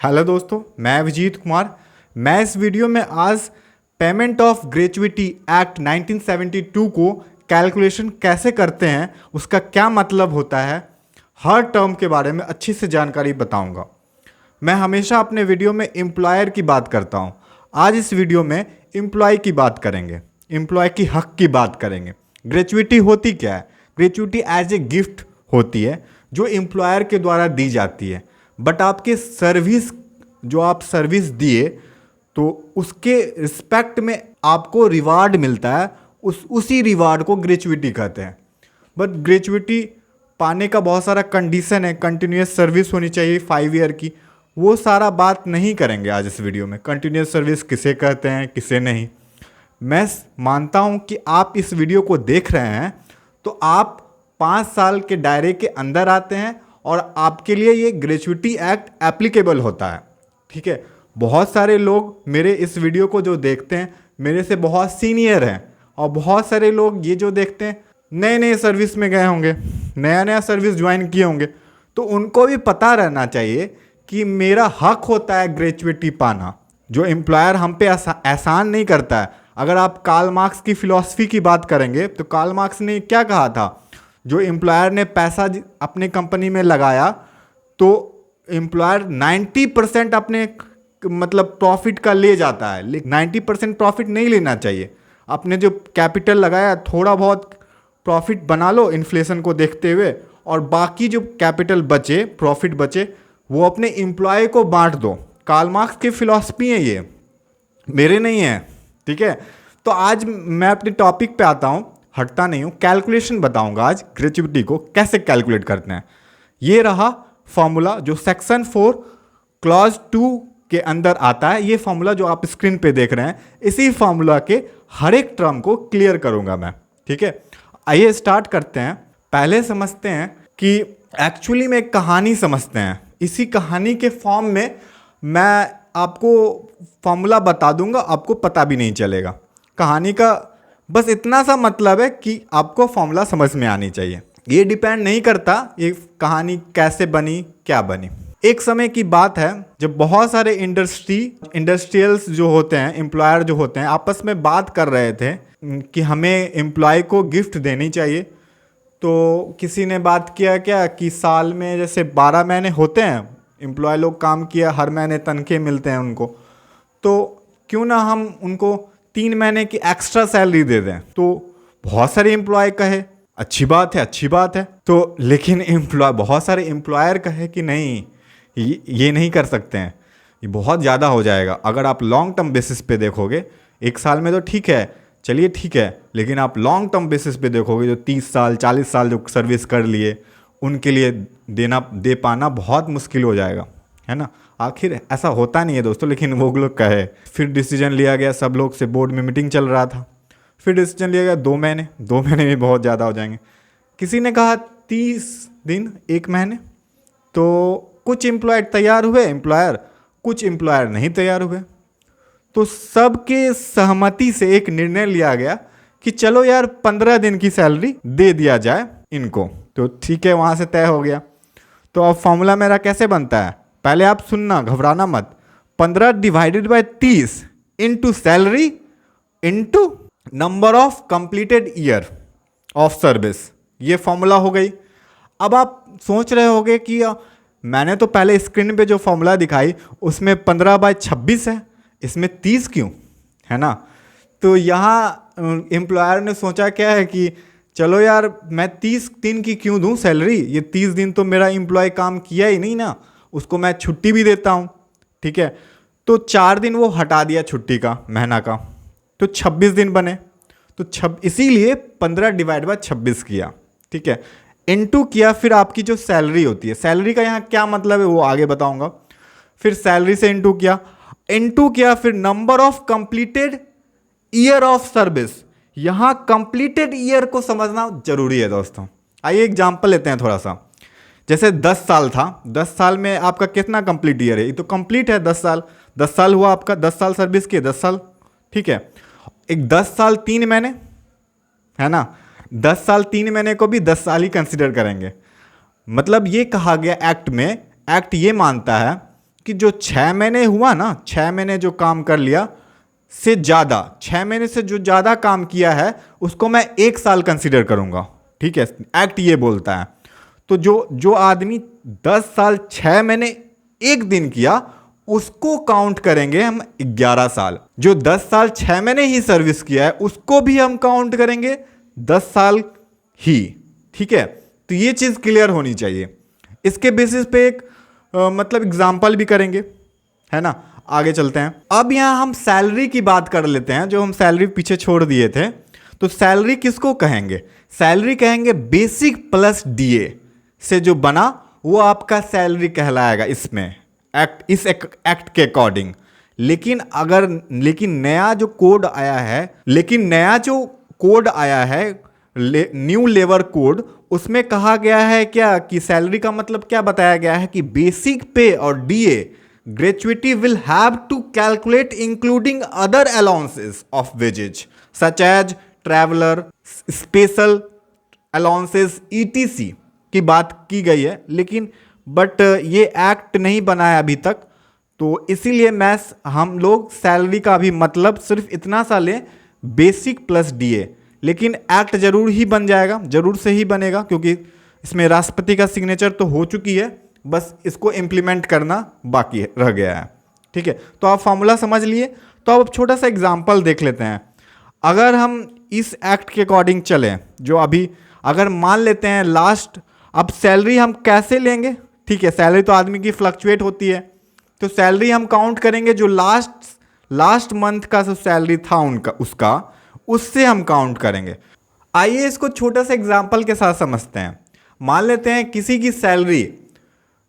Hello दोस्तों, मैं अभिजीत कुमार। मैं इस वीडियो में आज पेमेंट ऑफ ग्रेच्युइटी एक्ट 1972 को कैलकुलेशन कैसे करते हैं, उसका क्या मतलब होता है, हर टर्म के बारे में अच्छी से जानकारी बताऊंगा। मैं हमेशा अपने वीडियो में एम्प्लॉयर की बात करता हूं। आज इस वीडियो में एम्प्लॉय की बात करेंगे, एम्प्लॉय की हक की बात करेंगे। ग्रेच्युइटी होती क्या है? ग्रेच्युइटी एज ए गिफ्ट होती है जो एम्प्लॉयर के द्वारा दी जाती है, बट आपके सर्विस जो आप सर्विस दिए तो उसके रिस्पेक्ट में आपको रिवार्ड मिलता है, उसी रिवार्ड को ग्रेच्युइटी कहते हैं। बट ग्रेच्युइटी पाने का बहुत सारा कंडीशन है। कंटिन्यूस सर्विस होनी चाहिए 5 ईयर की। वो सारा बात नहीं करेंगे आज इस वीडियो में। कंटिन्यूस सर्विस किसे कहते हैं, किसे नहीं। मैं मानता हूं कि आप इस वीडियो को देख रहे हैं तो आप 5 साल के दायरे के अंदर आते हैं और आपके लिए ये ग्रेच्युइटी एक्ट एप्लीकेबल होता है। ठीक है, बहुत सारे लोग मेरे इस वीडियो को जो देखते हैं मेरे से बहुत सीनियर हैं, और बहुत सारे लोग ये जो देखते हैं नए नए सर्विस में गए होंगे, नया नया सर्विस ज्वाइन किए होंगे, तो उनको भी पता रहना चाहिए कि मेरा हक होता है ग्रेच्युइटी पाना, जो एम्प्लॉयर हम पे एहसान नहीं करता है। अगर आप कार्ल मार्क्स की फिलॉसफी की बात करेंगे तो कार्ल मार्क्स ने क्या कहा था, जो एम्प्लॉयर ने पैसा अपने कंपनी में लगाया तो एम्प्लॉयर 90% अपने मतलब प्रॉफिट का ले जाता है, लेकिन 90% प्रॉफिट नहीं लेना चाहिए। आपने जो कैपिटल लगाया थोड़ा बहुत प्रॉफिट बना लो इन्फ्लेशन को देखते हुए, और बाकी जो कैपिटल बचे, प्रॉफिट बचे, वो अपने एम्प्लॉय को बांट दो। कार्ल मार्क्स की फिलॉसफी है ये, मेरे नहीं है। ठीक है, तो आज मैं अपने टॉपिक पे आता हूँ, हटता नहीं हूँ। कैलकुलेशन बताऊंगा आज ग्रेच्युइटी को कैसे कैलकुलेट करते हैं। ये रहा फॉर्मूला जो सेक्शन 4 क्लॉज 2 के अंदर आता है। ये फॉर्मूला जो आप स्क्रीन पे देख रहे हैं, इसी फॉर्मूला के हर एक टर्म को क्लियर करूंगा मैं। ठीक है, आइए स्टार्ट करते हैं। पहले समझते हैं कि एक्चुअली में एक कहानी समझते हैं। इसी कहानी के फॉर्म में मैं आपको फॉर्मूला बता दूंगा, आपको पता भी नहीं चलेगा। कहानी का बस इतना सा मतलब है कि आपको फॉर्मूला समझ में आनी चाहिए। ये डिपेंड नहीं करता ये कहानी कैसे बनी, क्या बनी। एक समय की बात है जब बहुत सारे इंडस्ट्रियल्स जो होते हैं, एम्प्लॉयर जो होते हैं, आपस में बात कर रहे थे कि हमें एम्प्लॉय को गिफ्ट देनी चाहिए। तो किसी ने बात किया क्या कि साल में जैसे 12 महीने होते हैं, एम्प्लॉय लोग काम किया, हर महीने तनख्वाह मिलते हैं उनको, तो क्यों ना हम उनको 3 महीने की एक्स्ट्रा सैलरी दे दें। तो बहुत सारे एम्प्लॉय कहे अच्छी बात है, अच्छी बात है। तो लेकिन बहुत सारे एम्प्लॉयर कहे कि नहीं, ये नहीं कर सकते हैं, ये बहुत ज़्यादा हो जाएगा। अगर आप लॉन्ग टर्म बेसिस पे देखोगे, 1 साल में तो ठीक है, चलिए ठीक है, लेकिन आप लॉन्ग टर्म बेसिस पे देखोगे जो 30 साल 40 साल जो सर्विस कर लिए, उनके लिए दे पाना बहुत मुश्किल हो जाएगा, है ना। आखिर ऐसा होता नहीं है दोस्तों, लेकिन वो लोग कहे। फिर डिसीजन लिया गया, सब लोग से बोर्ड में मीटिंग चल रहा था। फिर डिसीजन लिया गया 2 महीने। 2 महीने भी बहुत ज़्यादा हो जाएंगे। किसी ने कहा 30 दिन, 1 महीने। तो कुछ एम्प्लॉयर तैयार हुए, कुछ एम्प्लॉयर नहीं तैयार हुए। तो सबके सहमति से एक निर्णय लिया गया कि चलो यार 15 दिन की सैलरी दे दिया जाए इनको। तो ठीक है, वहाँ से तय हो गया। तो अब फॉर्मूला मेरा कैसे बनता है, पहले आप सुनना, घबराना मत। 15 divided by 30 into salary into number of completed year of service, ये फॉर्मूला हो गई। अब आप सोच रहे होंगे कि मैंने तो पहले स्क्रीन पे जो फॉर्मूला दिखाई उसमें 15/26 है, इसमें 30 क्यों, है ना। तो यहाँ एम्प्लॉयर ने सोचा क्या है कि चलो यार मैं 30 दिन की क्यों दूं सैलरी, ये 30 दिन तो मेरा एम्प्लॉय काम किया ही नहीं ना, उसको मैं छुट्टी भी देता हूँ। ठीक है, तो 4 दिन वो हटा दिया छुट्टी का, महीना का, तो 26 दिन बने। तो इसीलिए 15 डिवाइड बाय 26 किया। ठीक है, इनटू किया, फिर आपकी जो सैलरी होती है, सैलरी का यहाँ क्या मतलब है वो आगे बताऊंगा। फिर सैलरी से इनटू किया, फिर number of completed year of service. यहाँ कंप्लीटेड ईयर को समझना जरूरी है दोस्तों। आइए एग्जांपल लेते हैं थोड़ा सा। जैसे 10 साल था, 10 साल में आपका कितना कंप्लीट ईयर है, ये तो कंप्लीट है 10 साल। 10 साल हुआ आपका, 10 साल सर्विस किए, 10 साल। ठीक है, एक 10 साल 3 महीने, है ना। 10 साल 3 महीने को भी 10 साल ही कंसिडर करेंगे। मतलब ये कहा गया एक्ट में, एक्ट ये मानता है कि जो 6 महीने हुआ ना, 6 महीने जो काम कर लिया से ज़्यादा, 6 महीने से जो ज़्यादा काम किया है उसको मैं 1 साल कंसिडर करूँगा। ठीक है, एक्ट ये बोलता है। तो जो आदमी 10 साल 6 महीने 1 दिन किया उसको काउंट करेंगे हम 11 साल। जो 10 साल 6 महीने ही सर्विस किया है उसको भी हम काउंट करेंगे 10 साल ही। ठीक है, तो ये चीज़ क्लियर होनी चाहिए। इसके बेसिस पे एक मतलब एग्जाम्पल भी करेंगे, है ना। आगे चलते हैं। अब यहाँ हम सैलरी की बात कर लेते हैं, जो हम सैलरी पीछे छोड़ दिए थे। तो सैलरी किसको कहेंगे? सैलरी कहेंगे बेसिक प्लस डीए से जो बना वो आपका सैलरी कहलाएगा इसमें, इस एक्ट के अकॉर्डिंग। लेकिन नया जो कोड आया है, न्यू लेबर कोड, उसमें कहा गया है क्या कि सैलरी का मतलब क्या बताया गया है कि बेसिक पे और DA gratuity will have to calculate including other allowances of wages such as traveller, special allowances etc की बात की गई है। लेकिन बट ये एक्ट नहीं बना है अभी तक, तो इसीलिए हम लोग सैलरी का भी मतलब सिर्फ इतना सा लें, बेसिक प्लस डीए। लेकिन एक्ट जरूर ही बन जाएगा, जरूर से ही बनेगा, क्योंकि इसमें राष्ट्रपति का सिग्नेचर तो हो चुकी है, बस इसको इम्प्लीमेंट करना बाकी रह गया है। ठीक है, तो आप फॉर्मूला समझ लिए। तो अब छोटा सा एग्जांपल देख लेते हैं। अगर हम इस एक्ट के अकॉर्डिंग चलें, जो अभी अगर मान लेते हैं लास्ट, अब सैलरी हम कैसे लेंगे? ठीक है, सैलरी तो आदमी की फ्लक्चुएट होती है, तो सैलरी हम काउंट करेंगे जो लास्ट मंथ का जो सैलरी था उससे हम काउंट करेंगे। आइए इसको छोटा सा एग्जांपल के साथ समझते हैं। मान लेते हैं किसी की सैलरी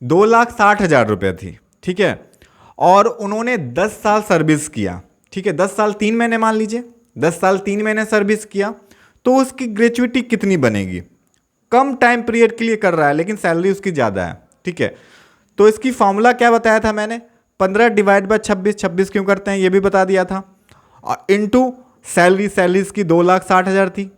2,60,000 रुपये थी। ठीक है, और उन्होंने 10 साल सर्विस किया। ठीक है, 10 साल 3 महीने मान लीजिए, 10 साल 3 महीने सर्विस किया, तो उसकी ग्रेचुइटी कितनी बनेगी? कम टाइम पीरियड के लिए कर रहा है लेकिन सैलरी उसकी ज़्यादा है। ठीक है, तो इसकी फॉर्मूला क्या बताया था मैंने? 15 डिवाइड बाय 26 क्यों करते हैं ये भी बता दिया था, और इनटू सैलरी इसकी 2,60,000 थी,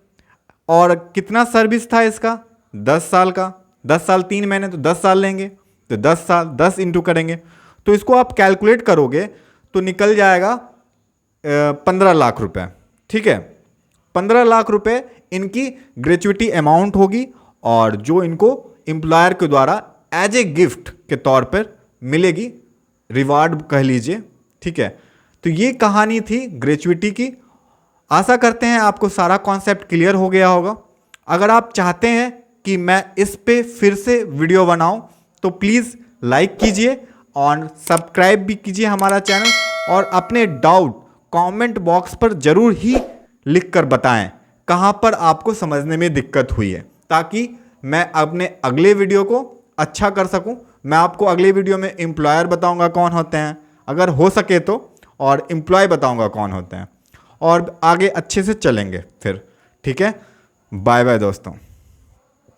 और कितना सर्विस था इसका? 10 साल का। 10 साल 3 महीने तो 10 साल लेंगे, तो 10 साल 10 इंटू करेंगे, तो इसको आप कैलकुलेट करोगे तो निकल जाएगा 15 लाख रुपए। ठीक है, 15 लाख रुपए इनकी ग्रेचुइटी अमाउंट होगी, और जो इनको एम्प्लॉयर के द्वारा एज ए गिफ्ट के तौर पर मिलेगी, रिवार्ड कह लीजिए। ठीक है, तो ये कहानी थी ग्रेचुइटी की। आशा करते हैं आपको सारा कॉन्सेप्ट क्लियर हो गया होगा। अगर आप चाहते हैं कि मैं इस पे फिर से वीडियो बनाऊं तो प्लीज़ लाइक कीजिए और सब्सक्राइब भी कीजिए हमारा चैनल, और अपने डाउट कमेंट बॉक्स पर ज़रूर ही लिख कर बताएं कहाँ पर आपको समझने में दिक्कत हुई है, ताकि मैं अपने अगले वीडियो को अच्छा कर सकूं। मैं आपको अगले वीडियो में एम्प्लॉयर बताऊंगा कौन होते हैं, अगर हो सके तो, और एम्प्लॉय बताऊंगा कौन होते हैं, और आगे अच्छे से चलेंगे फिर। ठीक है, बाय बाय दोस्तों।